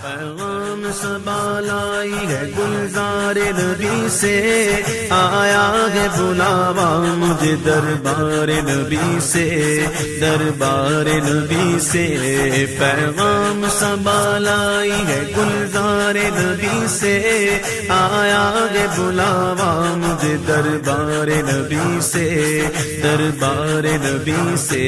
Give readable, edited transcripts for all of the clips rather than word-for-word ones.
پیغام صبا لائی ہے گلزار نبی سے، آیا ہے بلاوا مجھے دربار نبی سے، دربار نبی سے۔ پیغام صبا لائی ہے گلزار نبی سے، آیا ہے بلاوا مجھے دربار نبی سے، دربار نبی سے۔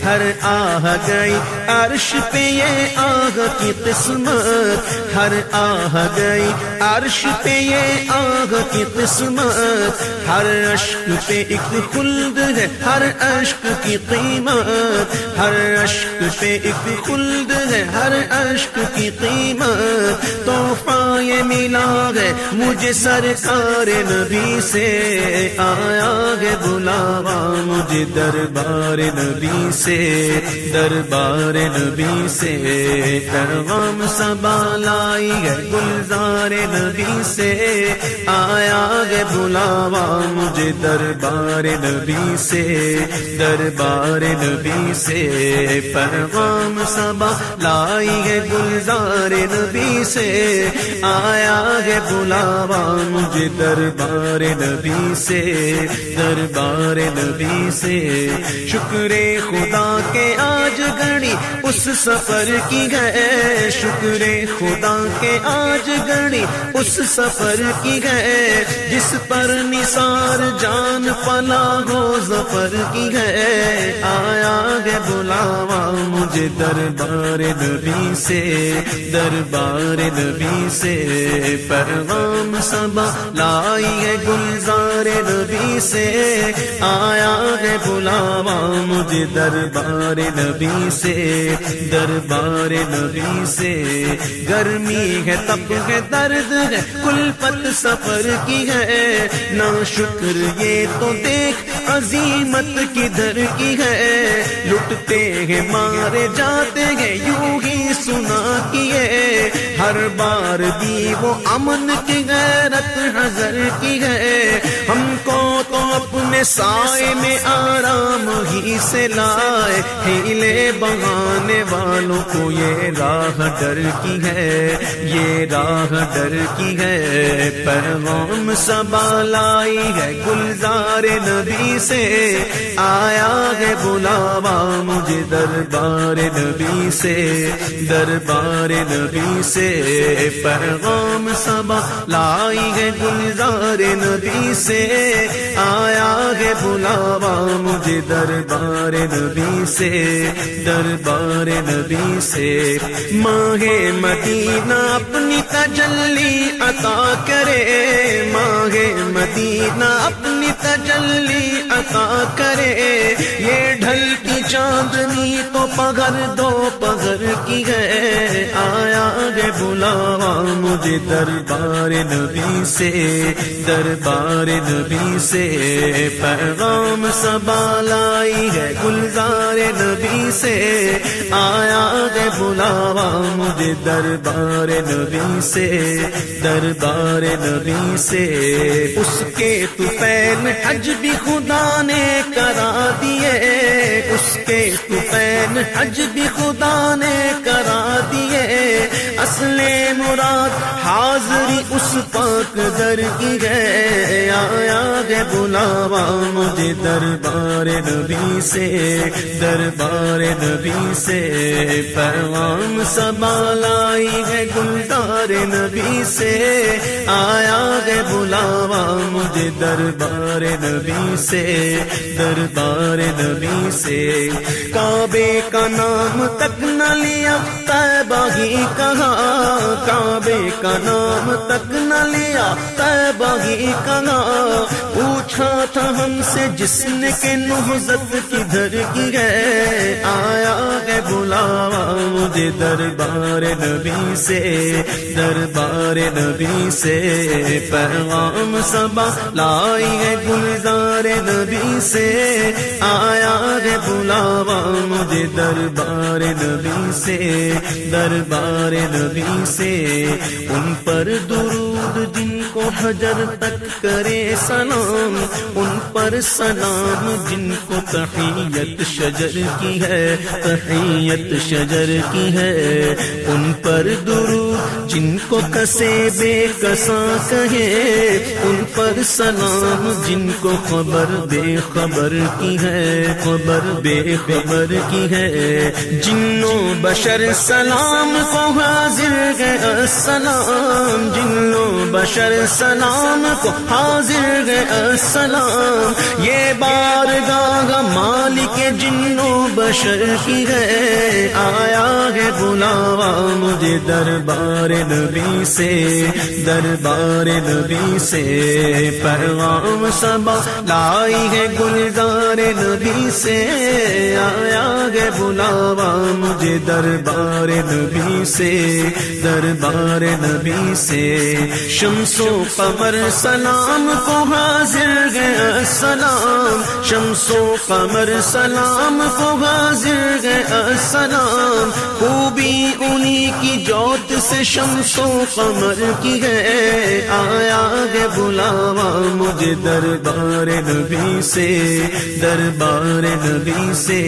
ہر آہ گئی عرش پہ یہ آہ کی قسمت، ہر آہ گئی عرش پہ یہ آہ کی قسمت، ہر اشک پہ ایک خلد ہے، ہر اشک کی قیمت، ہر اشک پہ ایک خلد ہے، ہر اشک کی قیمت۔ تحفہ یہ ملا ہے مجھے سرکار نبی سے، آیا ہے بلاوا مجھے دربار نبی سے، دربار نبی سے۔ پیغام صبا لائی ہے گلزار نبی سے، آیا ہے بلاوا مجھے دربار نبی سے، دربار نبی سے۔ پیغام صبا لائی ہے گلزار نبی سے، آیا ہے بلاوا مجھے دربار نبی سے، دربار نبی سے۔ شکر خدا کے آج گھڑی اس سفر کی ہے، شکر خدا کے آج گھڑی اس سفر کی ہے، جس پر نثار جان پلا ہو ظفر کی ہے۔ آیا ہے بلاوا مجھے دربار نبی سے، دربار نبی سے۔ پیغام صبا لائی ہے گلزار نبی سے، آیا ہے بلاوا مجھے دربار نبی سے، دربار نبی سے۔ گرمی ہے تپ ہے درد ہے کلفت سفر کی ہے، نا شکر یہ تو دیکھ عظیمت کدھر کی ہے۔ لٹتے ہیں مارے جاتے ہیں یوں ہی سنا کیے، ہر بار بھی وہ امن کی غیرت حذر کی ہے۔ ہم کو تو اپنے سائے میں آرام ہی سے لائے، ہیلے بہانے والوں کو یہ راہ ڈر کی ہے، یہ راہ ڈر کی ہے۔ پیغام صبا لائی ہے گلزار نبی سے، آیا ہے بلاوا مجھے دربار نبی سے، دربار نبی سے۔ پیغام صبا لائی ہے گلزار نبی سے، آیا ہے بلاوا مجھے دربار نبی سے، دربار نبی سے۔ ماہ مدینہ اپنی تجلی عطا کرے، ماہ مدینہ اپنی تجلی عطا کرے۔ یہ ڈھلتی چاندنی تو پگھر دو پگھر کی ہے، آیا ہے بلاوا مجھے دربار نبی سے، دربار نبی سے۔ پیغام صبا لائی ہے گلزار نبی سے، آیا ہے بلاوا مجھے دربار نبی سے، دربار نبی سے۔ اس کے طفیل حج بھی خدا نے کرا دیے، اس کے طفیل حج بھی خدا نے کرا دیے۔ اصل مراد حاضری اس پاک در کی ہے، آیا ہے بلاوا مجھے دربار نبی سے، دربار نبی سے۔ پیغام صبا لائی ہے گلزار نبی سے، آیا ہے بلاوا مجھے دربار نبی سے، دربار نبی سے۔ کعبے کا نام تک نہ لیا طیبہ ہی کہا، کعبے کا نام تک نہ لیا طیبہ ہی کہا۔ پوچھا تھا ہم سے جس نے کہ نہضت کدھر کی ہے، آیا ہے بلاوا مجھے دربار نبی سے، دربار نبی سے۔ پیغام صبا لائی ہے گلزار نبی سے، آیا ہے بلاوا بلاوا مجھے دربار نبی سے، دربار نبی سے، ان پر درود جن کو حجر تک کرے سلام، ان پر سلام جن کو تحیت شجر کی ہے، تحیت شجر کی ہے، ان پر درود جن کو کسے بے کساں کہے، ان پر سلام جن کو خبر بے خبر کی ہے، خبر بے خبر کی ہے، جنوں بشر سلام کو حاضر ہے السلام، جنوں بشر سلام کو حاضر ہے السلام، یہ بارگاہ مالک جنوں بشر کی ہے، آیا ہے بلاوا مجھے دربار نبی سے، دربار نبی سے، پیغام صبا لائی ہے گلزار نبی سے، آیا ہے بلاوا مجھے دربار نبی سے، دربار نبی سے، شمس و قمر سلام کو حاضر ہے السلام، شمس و قمر سلام کو حاضر ہے السلام، خوبی انہی کی جوت سے شمس و قمر کی ہے، آیا ہے بلاوا مجھے دربار نبی سے، دربار نبی سے،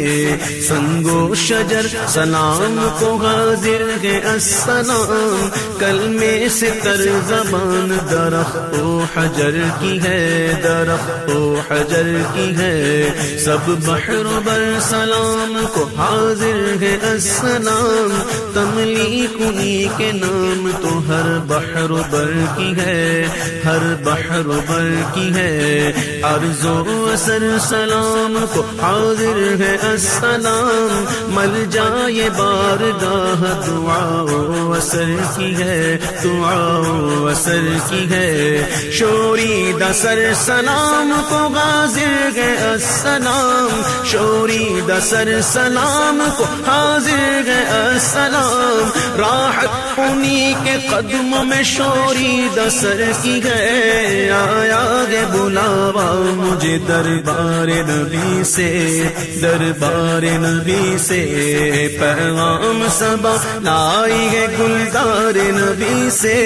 سنگ و شجر سلام کو حاضر ہے السلام، کلمے سے تر زبان درخت و حجر کی ہے، درخت و حجر کی ہے، سب بحر و بر سلام کو حاضر ہے السلام، تملیک انہی کے نام تو ہر بحر و بر کی ہے، ہر بحر و بر کی ہے، عرض و اثر سلام کو حاضر ہے السلام، مل جائے بارگاہ دعا و اثر کی ہے، دعا و اثر کی ہے، شوری دسر سلام کو حاضر ہے السلام، شوری دسر سلام کو حاضر ہے السلام، راحت انہی کے قدم میں شوری دسر کی ہے، آیا ہے بلاوا مجھے دربار نبی سے، دربار نبی سے، پیغام صبا لائی ہے گلزار نبی سے،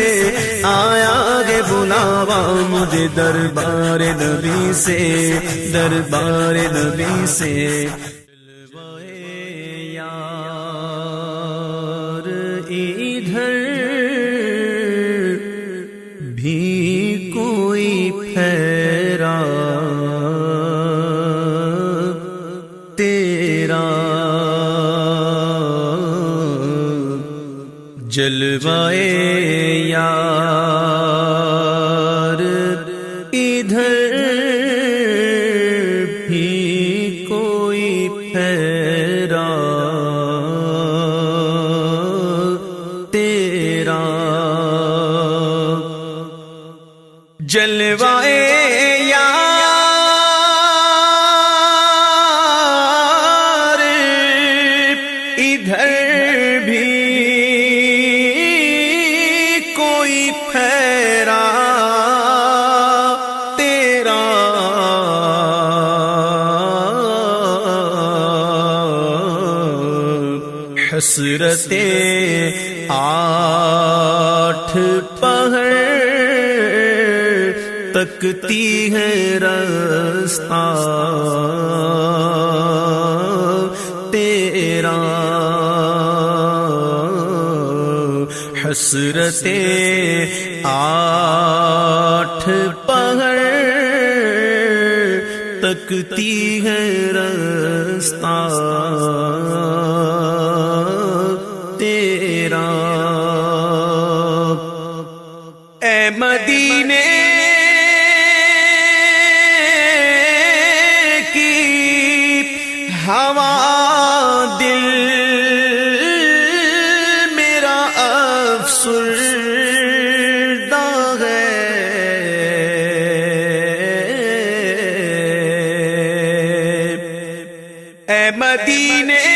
آیا ہے بلاوا مجھے دربار نبی سے، دربار نبی سے، ادھر بھی کوئی پھیرا تیرا جلوائے یار، ادھر بھی کوئی پھیرا تیرا، جلوائے یار ادھر بھی کوئی پھیرا تیرا، حسرت آٹھ پہر تکتی ہے رستہ تیرا، حسرت آٹھ پہر تکتی ہے رستہ تیرا، اے مدینے کی ہوا دل میرا افسردہ ہے، اے مدینے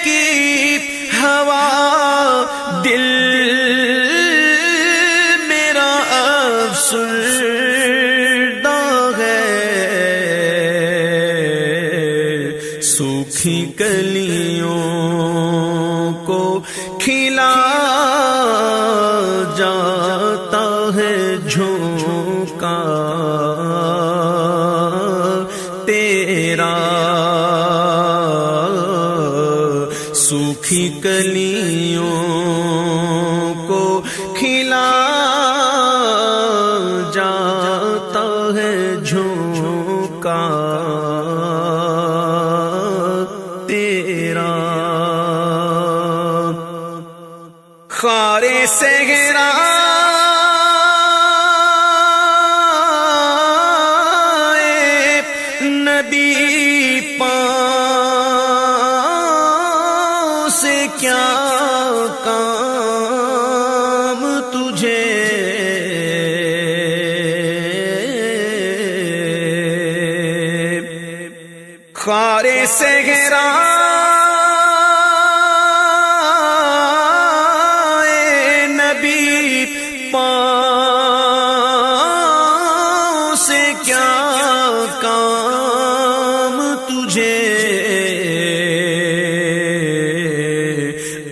کی ہوا دل میرا افسردہ ہے، سوکھی کلیوں کو کھلا جاتا ہے جھونکا تیرا، سوکھی کلیوں کو کھلا جاتا ہے جھونکا تیرا، خارے صحرا نبی پاؤں سے کیا کام تجھے، خارے صحرا نبی پاؤں سے کیا کام تجھے،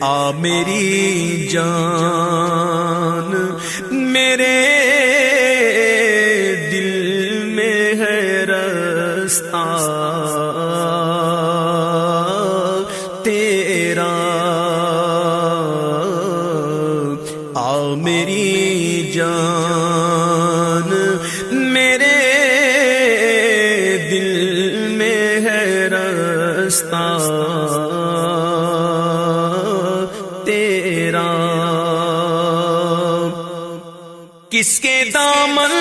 آ میری جان میرے دل میں ہے رستہ تیرا، آ میری جان میرے دل میں ہے رستہ تیرا، کس کے دامن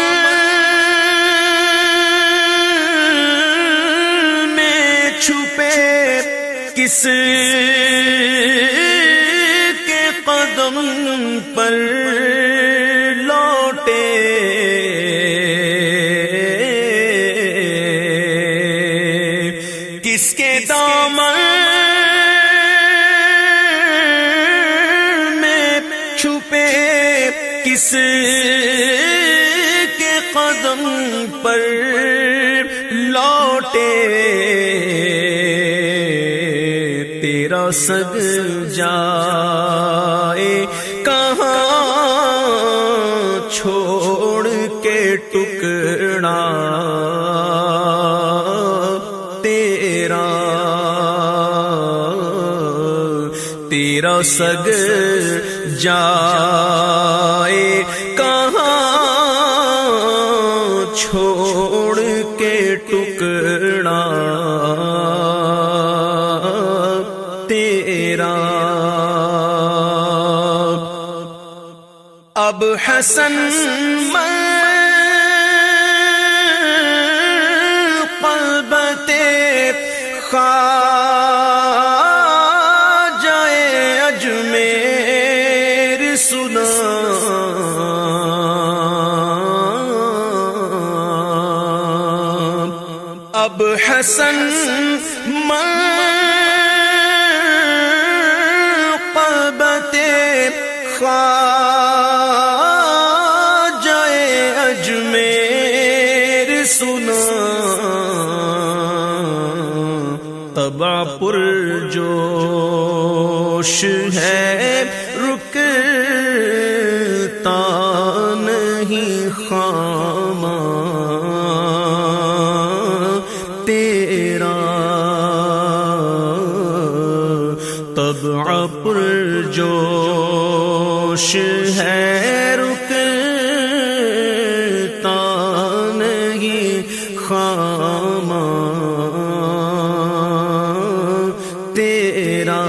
میں چھپے، کس کے قدم پر لوٹے، کس کے دامن میں چھپے، کس کے قدم پر لوٹے، تیرا سگ جائے کہاں چھوڑ کے ٹکڑا تیرا، تیرا سگ جائے کہاں چھوڑ کے ٹکڑا تیرا، اب حسن قلبتے خواجہ اجمیر سنا، اب حسن قلبتے خواجہ اجمیر سنا، طبع پر جوش ہے رکتا نہیں خامہ تیرا، طبع پر جوش ہے رکتا نہیں خامہ تیرا،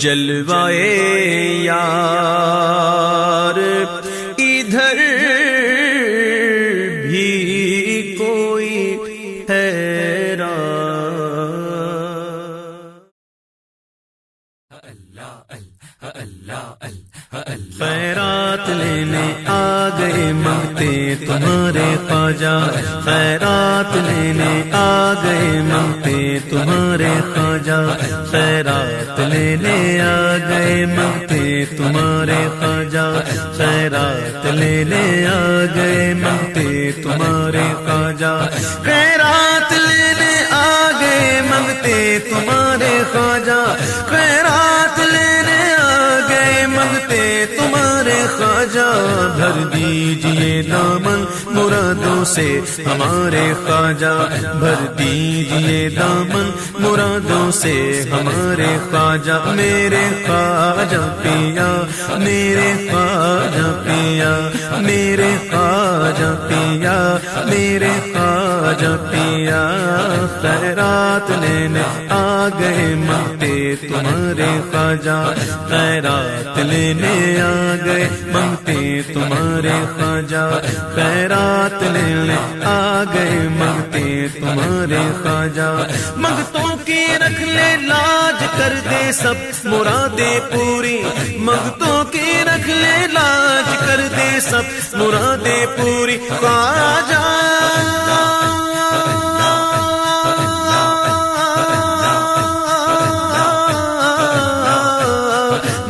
جلوائے یار ادھر بھی کوئی حیران، خیرات لینے آ گئے مانگتے تمہارے خواجہ، خیرات لینے آ گئے مانگتے تمہارے خواجہ، خیرات لینے آ گئے مانگتے تمہارے خواجہ، خیرات لینے آ گئے مانگتے تمہارے خواجہ، خیرات منگتے تمہارے خواجہ خیرات لینے آ گئے منگتے تمہارے خواجہ بھر دیجئے دامن مرادوں سے ہمارے خواجہ بھر دیجئے دامن مرادوں سے ہمارے خواجہ میرے خواجہ پیا میرے خواجہ پیا میرے خواجہ پیا میرے خواجہ پیا خیرات لینے آ گئے منگتے تمہارے خواجہ خیرات لینے آ گئے منگتے تمہارے خواجہ خیرات لینے آ گئے منگتے تمہارے خواجہ منگتوں کی رکھ لے لاج کر دے سب مرادیں پوری منگتوں کی رکھ لے لاج کر دے سب مرادیں پوری خواجہ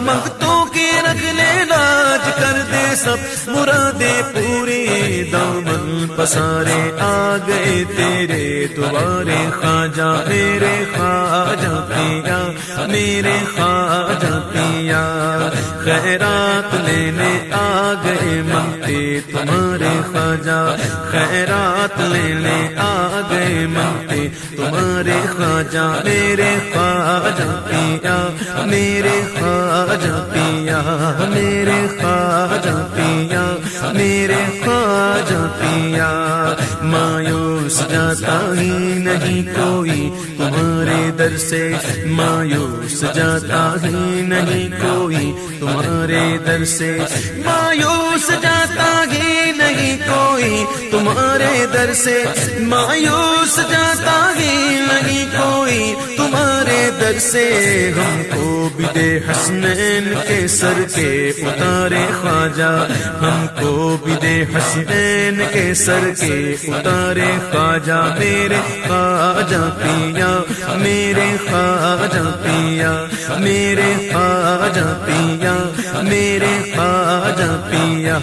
منگتوں کی رکھ لے لاج کر دے سب مرادیں پوری دامن پسارے آ گئے تیرے دوبارے خواجہ میرے خواجہ پیا میرے خواجہ پیا خیرات لینے آ گئے منگتے تمہارے خواجہ خیرات لینے آ گئے منگتے تمہارے خواجہ میرے خواجہ پیا میرے خواجہ پیا میرے خواجہ پیا میرے خواجہ پیا مایوس جاتا ہی نہیں کوئی تمہارے در سے مایوس جاتا ہی نہیں کوئی تمہارے در سے مایوس جاتا ہی نہیں کوئی تمہارے در سے مایوس جاتا ہی نہیں کوئی تمہارے در سے ہم کو بھی دے حسنین کے سر کے اتارے خواجہ ہم کو بھی دے حسنین کے سر کے اتارے خواجہ میرے خواجہ پیا میرے خواجہ پیا میرے خواجہ پیا میرے خواجہ پیا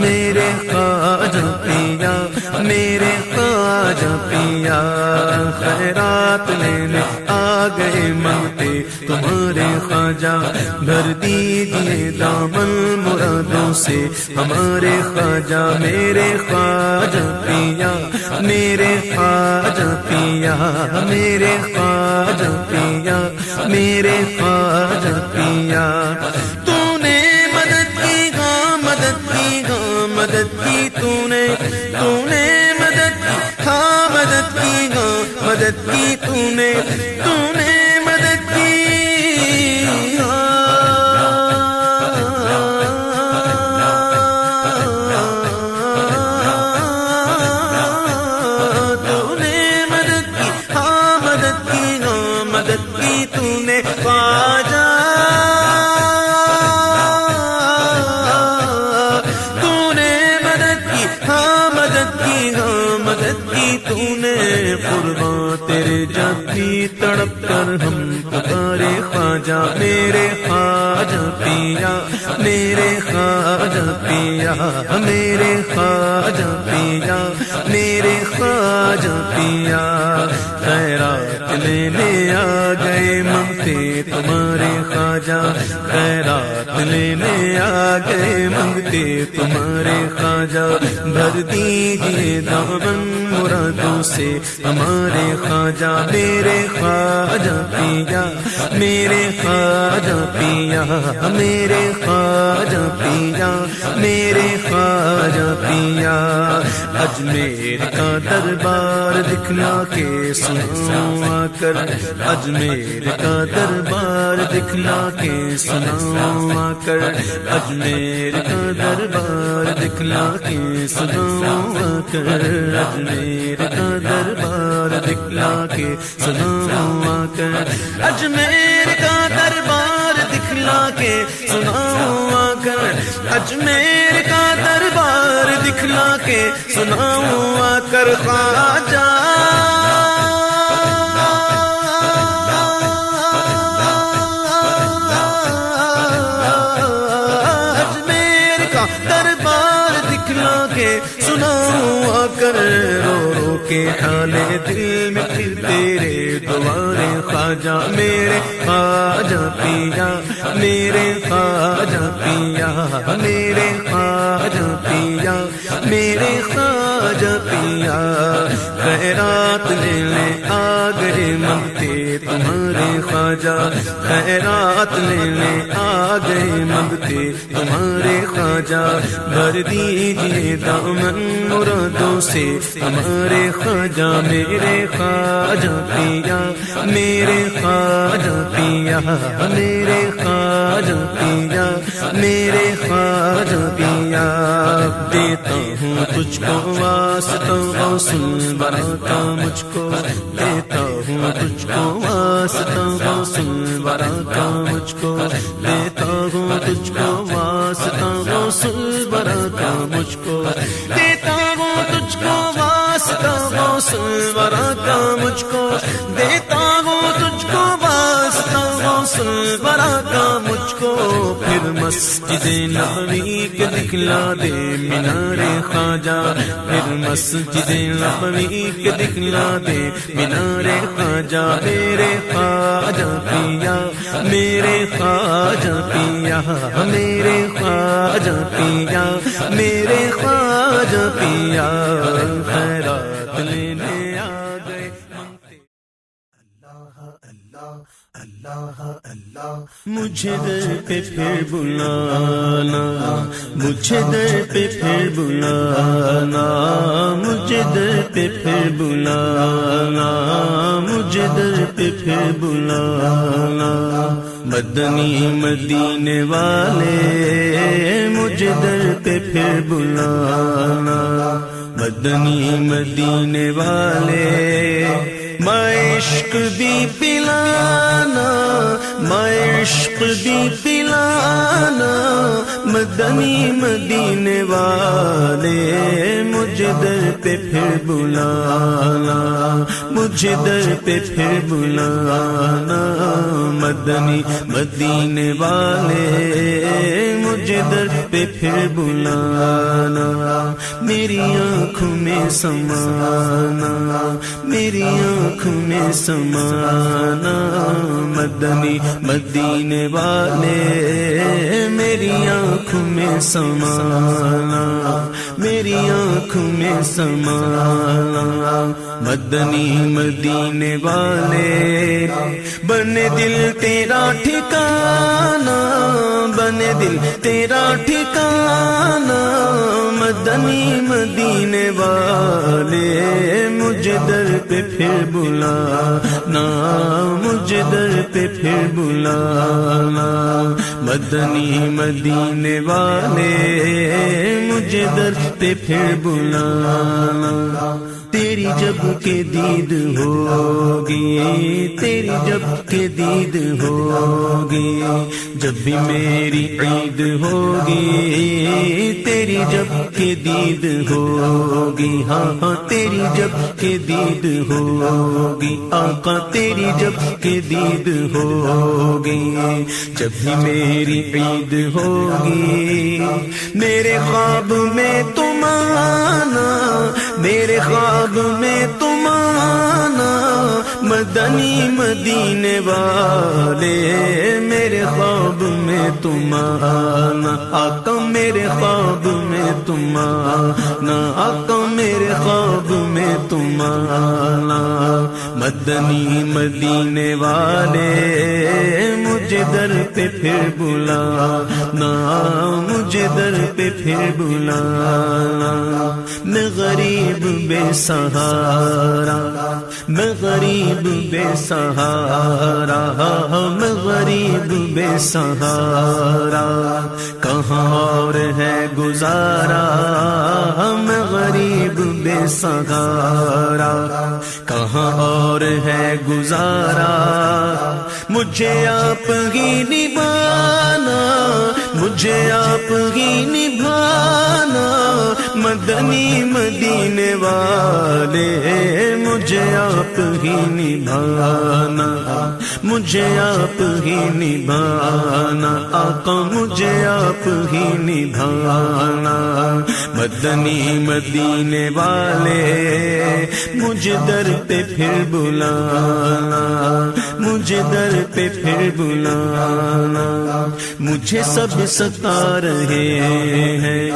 میرے خواجہ پیا میرے خواجہ پیا خیرات لینے آ گئے منگتے تمہارے خواجہ بھر دیجئے دامن مرادوں سے ہمارے خواجہ میرے خواجہ پیا میرے خواجہ پیا میرے خواجہ پیا میرے خواجہ پیا تو نے مدد کی ہاں مدد کی ہاں مدد کی تو نے مدد کی ہاں مدد کی ہاں مدد کی تو نے مدد کی خواجہ تو نے مدد کی ہاں مدد کی ہاں مدد کی تو نے قرباں تیرے جب بھی تڑپ کر ہم پکارے خواجہ میرے خواجہ پیا میرے خواجہ پیا میرے خواجہ پیا میرے خواجہ پیا خیرات لینے آ گئے منگتے تمہارے خواجہ خیرات لینے آ گئے منگتے تمہارے خواجہ بھر دیجئے دامن مرادوں سے ہمارے خواجہ میرے خواجہ پیا میرے خواجہ پیا میرے خواجہ پیا میرے خواجہ پیا اجمیر کا دربار دکھلا کے سناؤں آ کر اجمیر کا دربار دکھلا کے سناؤں آ کر اجمیر کا دربار دکھلا کے سناؤں آ کر اجمیر کا دربار دکھلا کے سناؤں آ کر اجمیر کا دربار دکھلا کے سناؤں آ کر اجمیر کا دربار دکھلا کے سناؤں آ کر خواجہ دربار دکھلا کے سناؤں آ کر رو رو کے ڈھالے دل میں پھر تیرے دوارے خواجہ میرے خواجہ پیا، میرے خواجہ پیا، میرے خواجہ پیا، میرے خواجہ پیا، خیرات لینے آ گئے منگتے تمہارے خواجہ، خیرات لینے آ گئے منگتے تمہارے خواجہ، بھر دیجئے دامن مرادوں سے ہمارے خواجہ، میرے خواجہ پیا، میرے خواجہ پیا، میرے خواجہ پیا، میرے خواجہ پیا، دیتا ہوں تجھ کو واسطہ غوث الورا کا مجھ کو، دیتا ہوں تجھ کو واسطہ غوث الورا کا مجھ کو، دیتا ہوں تجھ کو واسطہ غوث الورا کا مجھ کو، دیتا ہوں تجھ کو واسطہ غوث الورا کا مجھ کو، دیتا ہوں تجھ کو واسطہ غوث الورا کا مجھ کو، پھر مسجد نبوی کے دکھلا دے مینار خواجہ، پھر مسجد نبوی کے دکھلا دے مینار خواجہ، میرے خواجہ پیا، میرے خواجہ پیا، میرے خواجہ پیا، میرے خواجہ پیا، خیرات لینے آ گئے منگتے اللہ اللہ اللہ، مجھے در پہ پھر بلانا، مجھے در پہ پھر بلانا، مجھے در پہ پھر بلانا، مجھے در پہ پھر بلانا، مدنی مدینے والے مجھے در پہ پھر بلانا، مدنی مدینے والے عشق بھی پلانا، عشق بھی پلانا، مدنی مدینے والے مجھے در پہ پھر بلانا، مجھے در پہ پھر بلانا، مدنی مدینے والے مجھے در پہ پھر بلانا، میری آنکھوں میں سمانا، میری آنکھوں میں سمانا، مدنی مدینے والے میری آنکھوں میں سمانا، میری آنکھوں میں سمانا، مدنی مدینے والے، بنے دل تیرا ٹھکانا، بنے دل تیرا ٹھکانا، مدنی مدینے والے مجھے در پہ پھر بلانا، مجھے در پہ پھر بلانا، مدنی مدینے والے مجھے در پہ پھر بلانا، تیری جب کہ دید ہوگی، تیری جب کہ دید ہوگی، جب بھی میری عید ہوگی، تیری جب کہ دید ہوگی، ہاں ہاں تیری جب کہ دید ہوگی، آقا تیری جب کہ دید ہوگی، جب بھی میری عید ہوگی، میرے خواب میں تم آنا، میرے خواب میں تم آنا، مدنی مدینے والے میرے خواب میں تم آنا، آقا میرے خواب میں تم آنا، آقا میرے خواب میں تم آنا، مدنی مدینے والے مجھے در پہ پھر بلانا، مجھے در پہ پھر بلانا، میں غریب بے سہارا، میں غریب بے سہارا، میں غریب بے سہارا، کہاں اور ہے گزارا، میں غریب بے سہارا، کہاں اور ہے گزارا، مجھے آپ ہی نبھانا، مجھے آپ ہی نبھانا مدنی مدینے والے مجھے آپ ہی نبھانا مجھے آپ ہی نبھانا آقا مجھے آپ ہی نبھانا مدنی مدینے والے مجھے در پہ پھر بلانا مجھے در پہ پھر بلانا مجھے سب ستا رہے ہیں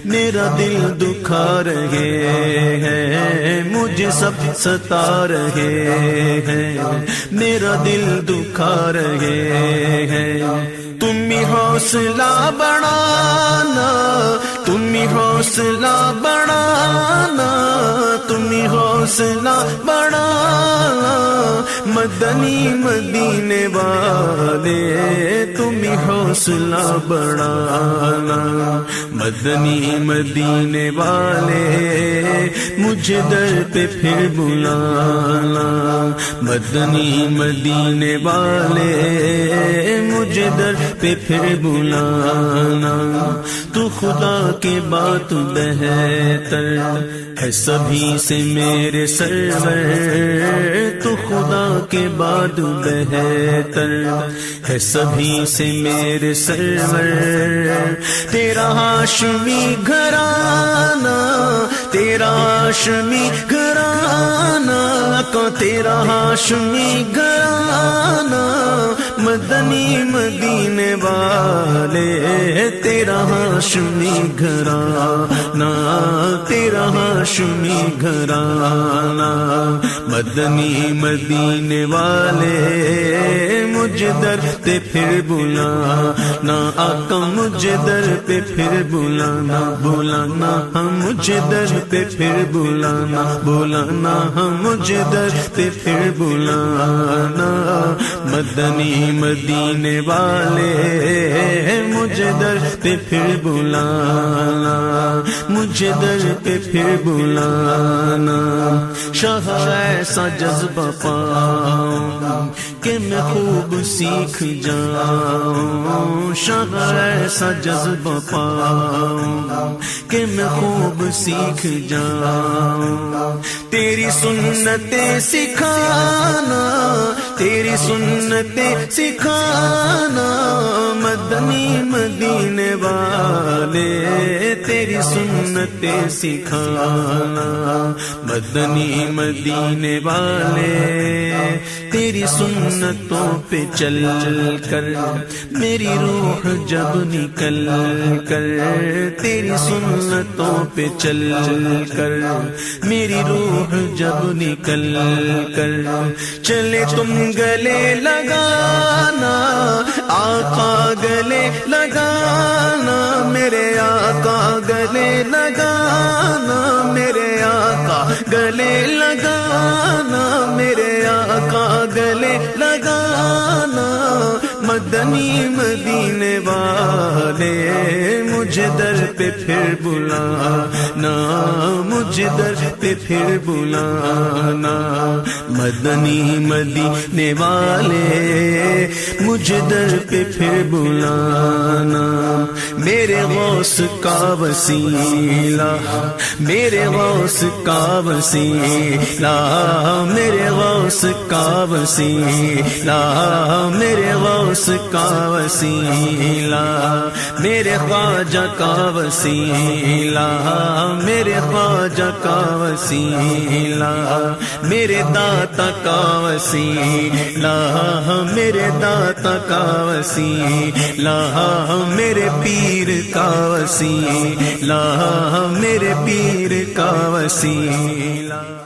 میرا دل دکھا رہے ہیں مجھے سب ستا رہے ہیں میرا دل دکھا رہے ہیں تم ہی حوصلہ بڑھانا تم ہی حوصلہ بڑھانا تم ہی حوصلہ بڑھانا مدنی مدینے والے تم ہی حوصلہ بڑھانا مدنی مدینے والے مجھے در پہ پھر بلانا مدنی مدینے والے مجھے در پہ پھر بلانا تو خدا کے بات بہتر ہے سبھی سے میرے سرور تو خدا کے بعد بہتر ہے سبھی سے میرے سرور تیرا ہاشمی گھرانہ تیرا ہاشمی گھرانہ کو تیرا ہاشمی گھرانہ مدنی مدینے والے تیرا ہاشمی گھرانہ تیرا ہاشمی گھرانہ مدنی مدینے والے مجھے در پہ پھر بلانا آقا مجھے در پہ پھر بلانا بلانا ہم مجھے در پہ پھر بلانا بلانا ہم مجھے در پہ پھر بلانا مدنی مدینے والے مجھے در پہ پھر بلانا مجھے در پہ پھر بلانا شاہ ایسا جذبہ پاؤں کہ میں خوب سیکھ جاؤں شاہ ایسا جذبہ پاؤں کہ میں خوب سیکھ جاؤں تیری سنتیں سکھانا تیری سنتیں سکھانا مدنی مدینے والے تیری سنتیں سکھانا مدنی مدینے والے تیری سنتوں پہ چل کر میری روح جب نکل کر تیری سنتوں پہ چل کر میری روح جب نکل کر چلے تم گلے لگانا آقا گلے لگانا میرے آقا گلے لگانا میرے آقا گلے لگانا میرے آقا گلے لگانا مدنی مدینے والے مجھے در پہ پھر بلانا مجھے در پہ پھر بلانا مدنی مدینے والے مجھے در پہ پھر بلانا میرے غوث کا وسیلہ میرے غوث کا وسیلہ میرے غوث کا وسیلہ میرے غوث کا وسیلہ میرے خواجہ کا وسیلہ میرے خواجہ کا وسیلہ میرے داتا کا وسیلہ میرے داتا کا وسیلہ میرے پیر کا وسیلہ میرے پیر کا وسیلہ